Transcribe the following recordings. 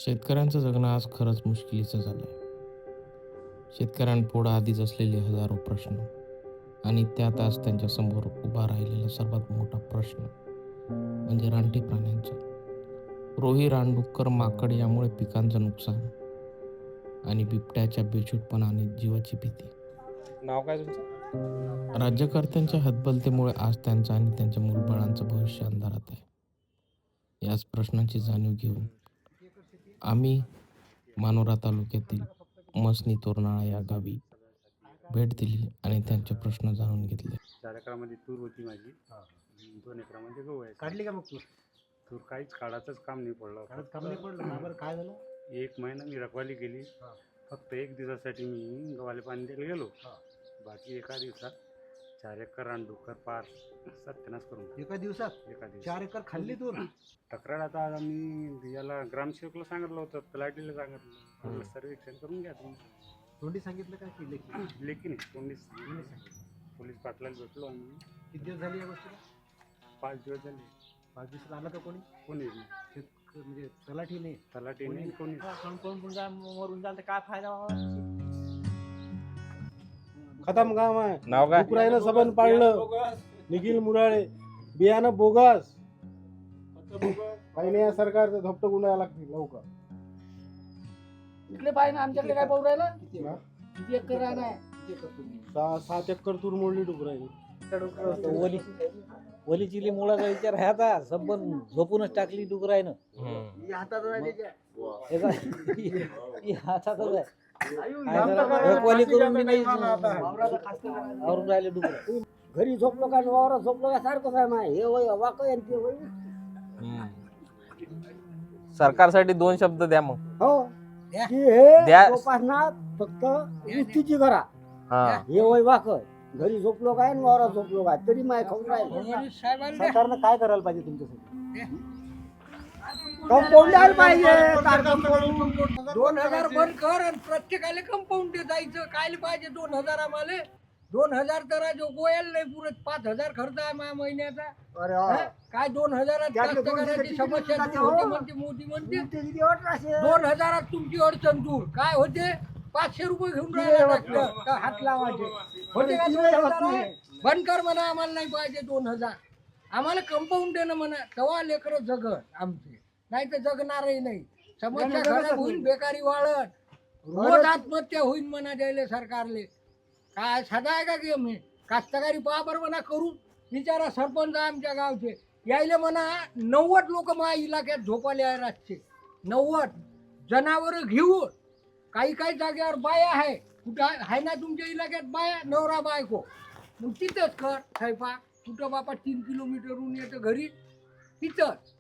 शेतकऱ्यांचं जगणं आज खरंच मुश्किलीचं झालंय. शेतकऱ्यांपुढं आधीच असलेले हजारो प्रश्न आणि त्यात आज त्यांच्यासमोर उभा राहिलेला सर्वात मोठा प्रश्न म्हणजे रानटी प्राण्यांचा. रोही, रानडुक्कर, माकड यामुळे पिकांचं नुकसान आणि बिबट्याच्या बेछूटपणाने जीवाची भीती. नाव काय तुमचं? राज्यकर्त्यांच्या हतबलतेमुळे आज त्यांचं आणि त्यांच्या मुलबाळांचं भविष्य अंधारात आहे. याच प्रश्नांची जाणीव घेऊन आम्ही मानोरा तालुक्यातील मसनी तोरणाळा या गावी भेट दिली आणि त्यांचे प्रश्न जाणून घेतले. 4 एकरामध्ये तूर होती माझी. 2 एकरामध्ये गहू आहे. काढली का मग तू? तूर काहीच काढाचंच काम नाही पडलं. काम नाही पडलं का बरं? काय झालं? 1 महिना मी रखवाली केली. फक्त 1 दिवसासाठी मी गव्हाला पाणी द्यायला गेलो. बाकी एका दिवसात 4 एकर रानडुक्कर पार सत्यानाश करून टाकला. एका दिवसात एका दिवसात 4 एकर खाल्ली तूर? तक्रार आता आम्ही याला ग्रामसेवकला सांगितलं होतं, तलाठीला सांगितलं, सर्वेक्षण करून घ्या तुम्ही. तोंडी सांगितलं का की लेखी? लेखी नाही, कोणीच सांगितलं. पोलीस पाटलाला भेटलो आम्ही. किती दिवस झाले या गोष्टीला? 5 दिवस झाले. 5 दिवसात आलं का कोणी? कोणी नाही. म्हणजे तलाठी नाही? तलाठी नाही, कोणी मरून जाल तर काय फायदा खतम काम आहे. नाव काय? डुकराईनं सबन पाळलं. निखिल मुराळे बियाणं बोगस. काही नाही, या सरकारचं धपट गुंडायला लागतील लवकर. इकडे पाहिजे ना आमच्याकडे काय पाहू राहिलं? किती बा? किती एकर रान आहे? 7 एकर तूर मोडली डुकराईने. वली चिली मुळाचा विचार आहे आता सबन झोपूनच टाकली डुकरायनं. ही हातात आहे त्याच्या. हातातच आहे. रखवाली करून मी नाही आवरून राहिले डुकर. घरी झोपलो का वावरात झोपलो का सारखंच आहे माय. हे वय वाक आणि ते वय. सरकारसाठी 2 शब्द द्या मग. हो की हे द्या. जोपासना फक्त नुसतीची करा. हा. हे वय वाक घरी झोपलो काय आणि वावरात झोपलो काय तरी माय खाऊन राहील. सरकारनं काय करायला पाहिजे तुमच्यासाठी? कंपाऊंड द्यायला पाहिजे. 2000 बंद कर आणि प्रत्येकाला कंपाऊंड जायचं. काय पाहिजे 2000 आम्हाला? 2000 तर जो गोयल नाही पुरत. 5000 खर्च आहे माझ्या महिन्याचा. अरे काय 2000 कास्तकाराची समस्या दूर होते म्हणते मोदी म्हणते. 2000 तुमची अडचण दूर काय होते? 500 रुपये घेऊन राहिला हात लावायचे होते का? 2000 बंद कर म्हणा. आम्हाला नाही पाहिजे 2000. आम्हाला कंपाऊंड देणं म्हणा. तेव्हा लेकरं जगत आमचे, नाही तर जगणारही नाही. समस्या खराब होईल, बेकारी वाढत, रोज आत्महत्या होईल म्हणा द्यायला सरकारले. काय साधा आहे का गेम हे? कास्तकारी पहा बरं म्हणा करून विचारा. सरपंच आहे आमच्या गावचे, यायले म्हणा 90 लोक माझ्या इलाक्यात झोपाले आहे रातचे. 90 जनावर घेऊन. काही काही जागेवर बाया आहे. कुठं आहे ना तुमच्या इलाक्यात बाया? नवरा बायको. मग तिथंच कर स्वयंपाक. कुठं बापा 3 किलोमीटरहून येतं घरी, तिथंच.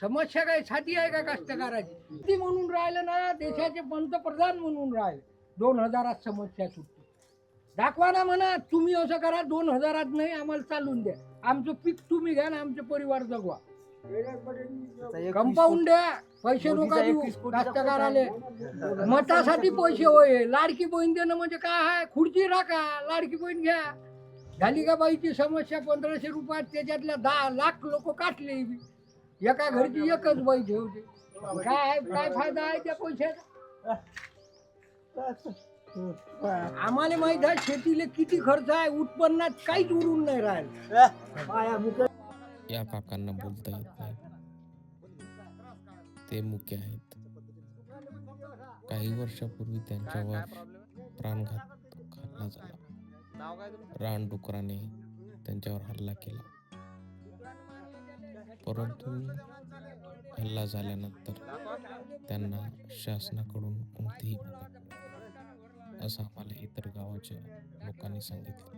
समस्या काय साधी आहे का कास्तकाराची? ती म्हणून राहिलं ना, देशाचे पंतप्रधान म्हणून राहिले 2000 समस्या सुटते. दाखवा ना म्हणा. तुम्ही असं करा 2000 नाही, आम्हाला चालून द्या. आमचं पीक तुम्ही घ्या ना, आमचे परिवार जगवा. कंपाऊंड द्या. पैसे नका देऊ कास्तकाराले. मतासाठी पैसे होय. लाडकी बहीण देणं म्हणजे काय आहे? खुर्ची राखा, लाडकी बहीण घ्या. झाली का बाईची समस्या? 1500 रुपयात त्याच्यातल्या 10 लाख लोक काटले. एका घरची एकच बाई ठेवते. काय फायदा आहे त्या पैशाचा? आम्हाला माहित आहे शेतीला किती खर्च आहे. उत्पन्नात काहीच उरून नाही राहिलं. या काकांना बोलता येत नाही. ते मुके आहेत. काही वर्षापूर्वी त्यांच्यावर प्राणघात हल्ला झाला. रानडुकराने त्यांच्यावर हल्ला केला. परंतु हल्ला झाल्यानंतर त्यांना शासनाकडून कोणतीही मदत मिळाली असं आम्हाला इतर गावाच्या लोकांनी सांगितलं.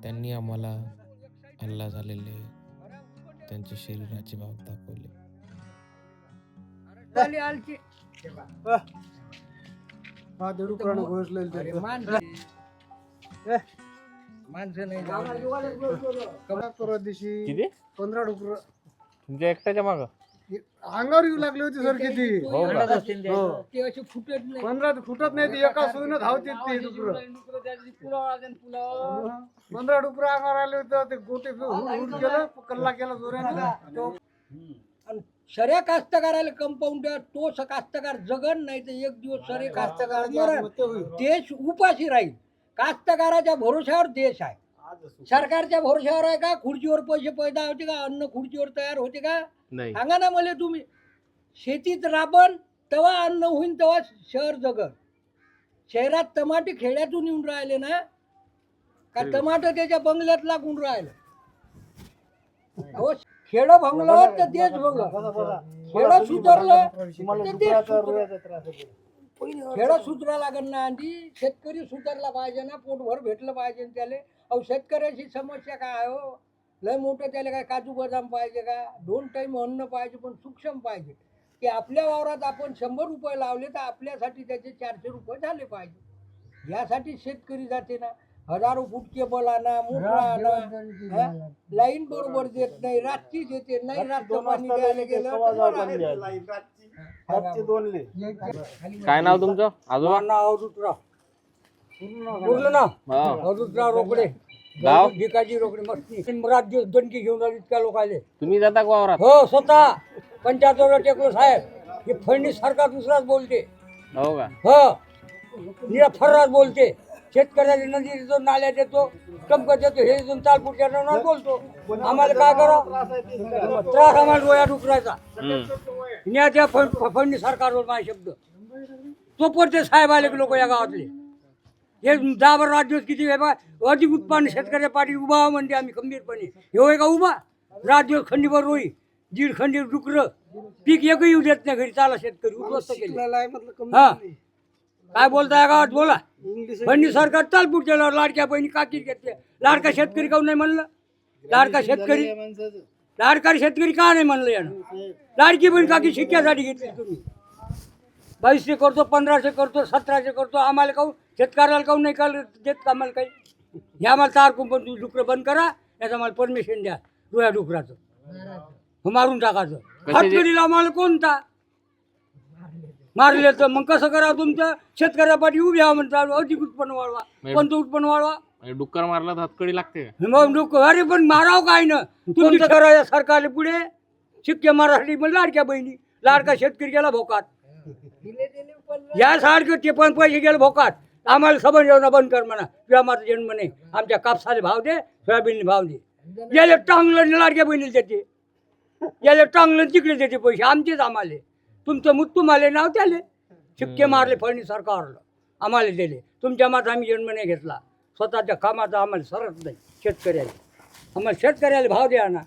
त्यांनी आम्हाला हल्ला झालेले त्यांच्या शरीराचे भाग दाखवले. माणसं नाही परवा दिवशी किती? 15 डुकर तुमच्या एकट्याच्या माग? अंगावर येऊ लागली होती सर किती. हो का? ते असे फुटत नाही. 15 फुटत नाही ती. एका सुईनं धावते ते डुकर. 15 डुकर अंगावर आले होते. ते गोटे गेलं, कल्ला केला जोराने. सऱ्या कास्तकाराला कंपाऊंड तो कास्तकार जगन नाही तर एक दिवस सरे कास्तकार मरण. देश उपाशी राहील. कास्तकाराच्या भरोशावर देश आहे. सरकारच्या भरोशावर आहे का? खुर्चीवर पैसे पैदा होते का? अन्न खुर्चीवर तयार होते का? नाही. सांगा ना मला तुम्ही. शेतीत राबन तेव्हा अन्न होईन, तेव्हा शहर जगन. शहरात टमाटे खेड्यातून येऊन राहिले ना का टमाटर त्याच्या बंगल्यात लागून राहिलं. अहो, खेडं भंगलं तर देश भंगलं. खेडं सुधारलं तर देश सुधारलं. खेडं सुधरा लागेल ना. आधी शेतकरी सुधारला पाहिजे ना. पोटभर भेटलं पाहिजे त्याला. अहो, शेतकऱ्याची समस्या काय आहे हो? लय मोठं त्याला काय काजू बदाम पाहिजे का? 2 टाईम अन्न पाहिजे, पण सूक्ष्म पाहिजे. की आपल्या वावरात आपण 100 रुपये लावले तर आपल्यासाठी त्याचे 400 रुपये झाले पाहिजे. यासाठी शेतकरी जाते ना. हजारो फूट केबल आणा, मोटर आणा, लाईन बरोबर देत नाही, रात्री देते नाही. रात्र पाणी द्यायला गेलं रातचे 2 ले. काय नाव तुमचं आजोबा? अवधूतराव बोललो ना. हा. अवधूतराव रोकडे, गाव? भिकाजी रोकडे. मस्ती राज्य दणकी घेऊन आली इतक्या लोकांले. तुम्ही जाता का वावरात? हो, स्वतः पंचायत टेकलो साहेब. हे फडणीस सरकार दुसराच बोलते. हो का? हो, निरा फर्राच बोलते. शेतकऱ्याला नदी देतो, नाल्या देतो, टंक देतो, हे देतो, तालपुरच्या नावावर बोलतो. आम्हाला काय करावं? त्रास आम्हाला डोळ्यात डुकरायचा. न्याच्या फडणीस सरकारवर माझे शब्द तो पडते साहेब आले लोक या गावातले. हे 10 राज्य किती अधिक उत्पन्न शेतकऱ्या पाठी उभा म्हणते आम्ही खंबीरपणे. हे होय का उभा? राज्य खंडीभर रोई, 1.5 खंडीर डुकर, पीक एकही येऊ देत नाही घरी. चाला शेतकरी उद्ध्वस्त केले. हा, काय बोलताय गावात? बोला. फडणीस सरकार तालपूर केल्यावर लाडक्या बहिणी काकी घेतल्या. लाडका शेतकरी काऊन नाही म्हणलं? लाडका शेतकरी का नाही म्हणलं यानं? लाडकी बहीण काकी शिक्क्यासाठी घेतली तुम्ही. 2200 करतो, 1500 करतो, 1700 करतो. आम्हाला काऊन शेतकऱ्याला काऊन नाही काल देत आम्हाला काही? हे आम्हाला तार कुंपण तुम्ही डुकरं बंद करा, याचं आम्हाला परमिशन द्या. डोळ्या डुकराचं मारून टाकायचं. हातकरीला आम्हाला कोणता मारले तर मग कसं करा? तुमचं शेतकऱ्यापाठी उभी व्हा म्हणतात. अधिक उत्पन्न वाढवा. कोणतं उत्पन्न वाढवा? डुक्कर मारला तर हातकडी लागते का? मग डुक्कर अरे पण माराव काय ना. तुमचं करा सरकारले पुढे शिक्के मराठी पण लाडक्या बहिणी. लाडका शेतकरी गेला भोकात. यासारखं ते पण पैसे गेले भोकात. आम्हाला सबन योजना बंद कर म्हणा. किंवा माझा जन्म नाही. आमच्या कापसाले भाव दे, सोयाबीनले भाव दे. याला टांगलं लाडक्या बहिणीला देते, याला टांगलं तिकडे देते पैसे आमचेच आम्हाला. तुमचं मुत तुम्हाला नाव त्याले शिक्के मारले फडणीस सरकारला. आम्हाला दिले. तुमच्या मात आम्ही जन्म नाही घेतला. स्वतःच्या कामाचा आम्हाला सरत नाही. शेतकऱ्याला आम्हाला शेतकऱ्याला भाव द्या ना.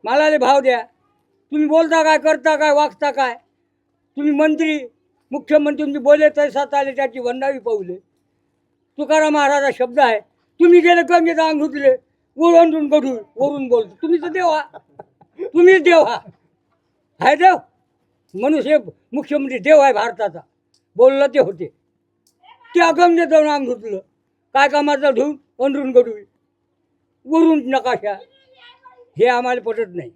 मालाले भाव द्या. तुम्ही बोलता काय, करता काय, वागता काय? तुम्ही मंत्री मुख्यमंत्री तुम्ही बोले तैसात आले, त्याची वंदावी पावले. तुकाराम महाराजा शब्द आहे. तुम्ही गेले गंगेत अंग धुतले, ओरडून गढूळ वरून बोलतो. तुम्ही तर देवा, तुम्हीच देव आहे. देव मनुष्य मुख्यमंत्री देव आहे भारताचा. बोललं ते होते. त्या गंगेत जाऊन अंग धुतलं. काय कामाचं धुवून अंडरून गढूळ वरून नकाशा. हे आम्हाला पटत नाही.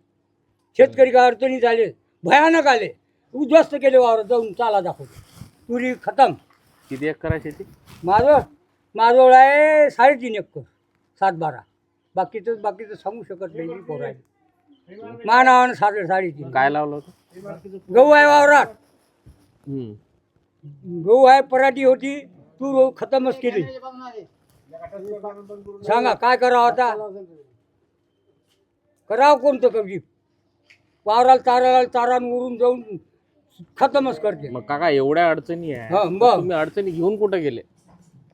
शेतकरी काय अडचणी झाले, भयानक आले, उद्ध्वस्त केले वावर. जाऊन चाला दाखवतो. तुरी खतम. किती एकर आहे शेती? माझं आहे 3.5 एकर, 7-12. बाकीचं सांगू शकत नाही. पोरायला मानावानं 3.5. काय लावलं होतं? गहू आहे वावरात. हम्म. गहू आहे, पराठी होती, तूर खतमच केली. सांगा काय करावं आता? करावं कोणतं कवजी? वावराला तारान उरून जाऊन खतमच करते. मग काका एवढ्या अडचणी आहे, हा, मग तुम्ही अडचणी घेऊन कुठे गेले?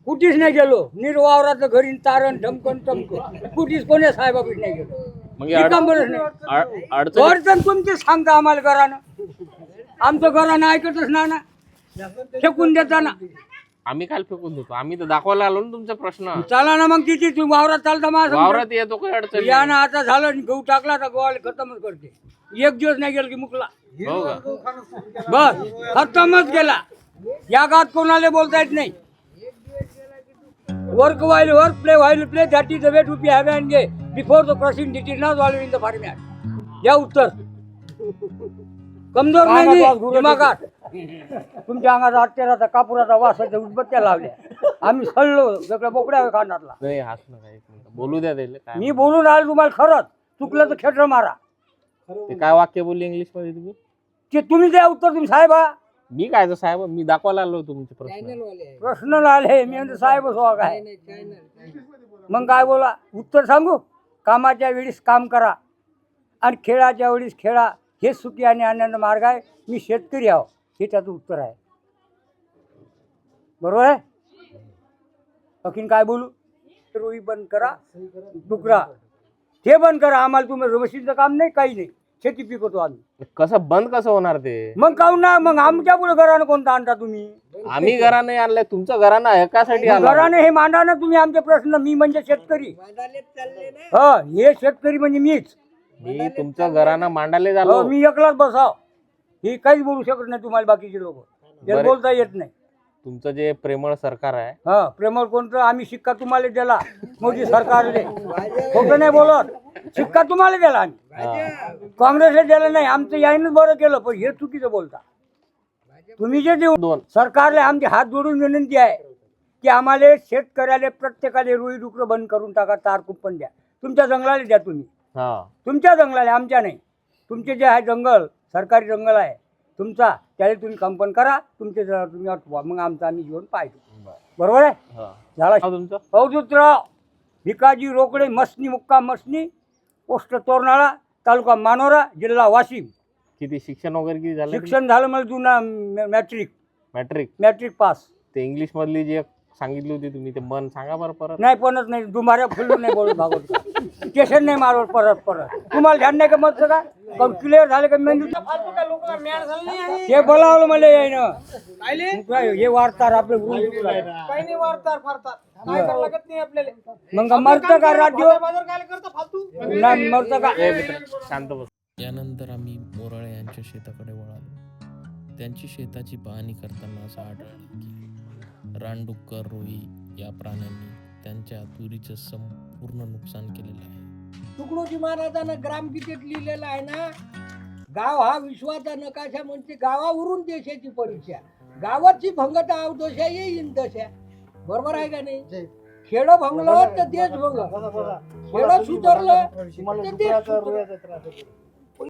कुठेच नाही गेलो. निर्वावराचं घरी तारण ढमकन कुठेच कोण्या साहेबाबीच नाही गेलो. मग हे अडचणी अडचण तुमचे सांगता आम्हाला घरानं. आमचं घरानं ऐकतच ना ना, फेकून देता ना. आम्ही काल फेकून देतो. आम्ही तर दाखवायला आलो ना तुमचा प्रश्न. चला ना मग किती तुम्ही वावरात चालता माझं वावरात येतो काही अडचण या ना. आता झालं गहू टाकला तर गव्हाला खतमच करते. 1 दिवस नाही गेला की मुकला. हो का? बस खतमच गेला. या गावात कोणाला बोलता येत नाही. Work play while play that is the way to be have and gay before the crossing did is not all in the format. या उत्तर कमजोर नाही दिमागात. तुमच्या अंगाचा अत्याराचा कापुराचा वासाच्या उदबत्त्या लावल्या. आम्ही सळलो सगळ्या बोकड्या खांडातला. नाही हाच नका, एक मिनिट बोलू द्या त्याला. काय मी बोलून राहिलो तुम्हाला. खरंच चुकलं तर खेटर मारा. ते काय वाक्य बोलले इंग्लिश मध्ये तुम्ही? ते तुम्ही द्या उत्तर तुम्ही साहेबा. मी काय तर साहेब, मी दाखवायला आलो तुमचे प्रश्न. चॅनलवाले आहे. प्रश्न आले मी म्हणतो साहेब हो काय. नाही, चॅनल. मग काय बोला उत्तर सांगू. कामाच्या वेळेस काम करा आणि खेळाच्या वेळेस खेळा, हे सुखी आणि आनंद मार्ग आहे. मी शेतकरी आहो, हे त्याचं उत्तर आहे. बरोबर आहे. आणखीन काय बोलू. रुई बंद करा, डुकरा हे बंद करा. आम्हाला तुम्ही रवशीचं काम नाही, काही नाही. शेती पिकवतो आम्ही. कसं बंद कसं होणार ते? मग काहून ना, मग आमच्या पुढे घरानं कोणता आणता तुम्ही. आम्ही घराने आणलंय, तुमचं घरानं एकासाठी आलं. घराने हे मांडा ना तुम्ही आमचे प्रश्न. मी म्हणजे शेतकरी. वादालेच चालले ना. हो, हे शेतकरी म्हणजे मीच. मी तुमचं घरानं मांडाले हो, झालो. मी एकलाच बसाव. ही काहीच बोलू शकत नाही तुम्हाला बाकीचे लोक. बरे. बोलता येत नाही. तुमचं जे प्रेमळ सरकार आहे, हा, प्रेमळ कोणतं. आम्ही शिक्का तुम्हाला दिला मोदी सरकारले. खोटं नाही बोलत. शिक्का तुम्हाला दिला आम्ही. काँग्रेसला दिलं नाही. आमचं यायनंच बरं केलं, पण हे चुकीचं बोलता तुम्ही. जे देऊ 2 सरकारला आमचे हात जोडून विनंती आहे की आम्हाला शेतकऱ्याला प्रत्येकाला रुई डुकरं बंद करून टाका. तार कुंपण द्या. तुमच्या जंगलाला द्या तुम्ही. हा. तुमच्या जंगलाला, आमच्या नाही. तुमचे जे आहे जंगल, सरकारी जंगल आहे तुमचा, त्याला तुम्ही कंपन करा. तुमचे तुम्ही अटवा. मग आमचं आम्ही जीवन पाहिजे. बरोबर आहे. हा. झाला. नाव तुमचं? अवधूतराव भिकाजी रोकडे, मसनी, मुक्काम मसनी, पोस्ट तोरणाळा, तालुका मानोरा, जिल्हा वाशिम. किती शिक्षण वगैरे किती झालं? शिक्षण झालं मला जुना मॅट्रिक मॅट्रिक. पास. ते इंग्लिश मधली जी एक सांगितली होती तुम्ही, ते मन सांगा बरं परत. नाही पणच नाही. दुमाऱ्या फुलून नाही बोलत भागवत. स्टेशन नाही मारवत परत. तुम्हाला ध्यान नाही का मत का क्लिअर झाले का मेंदू. ते बोलावलं मला यायनं. हे वार्तार आपले मग मरतं का राज्य. नाही मरतं का. ए मित्र, शांत बस. यानंतर आम्ही मोराळे यांच्या शेताकडे वळालो. त्यांची शेताची पाहणी करताना असं आढळलं की रानडुक्कर, रोही या प्राण्यांनी त्यांच्या तुरीचं संपूर्ण नुकसान केलेलं आहे. तुकडोजी महाराजांना ग्रामगीतेत लिहिलेलं आहे ना, गाव हा विश्वाचा नकाशा म्हणजे गावावरून देशाची परीक्षा. गावाची भंगता अवदशा येईन दशा. बरोबर आहे का नाही. खेडं भंगलं तर देश भंगलं. खेडं सुधारलं तर देश सुधारलं.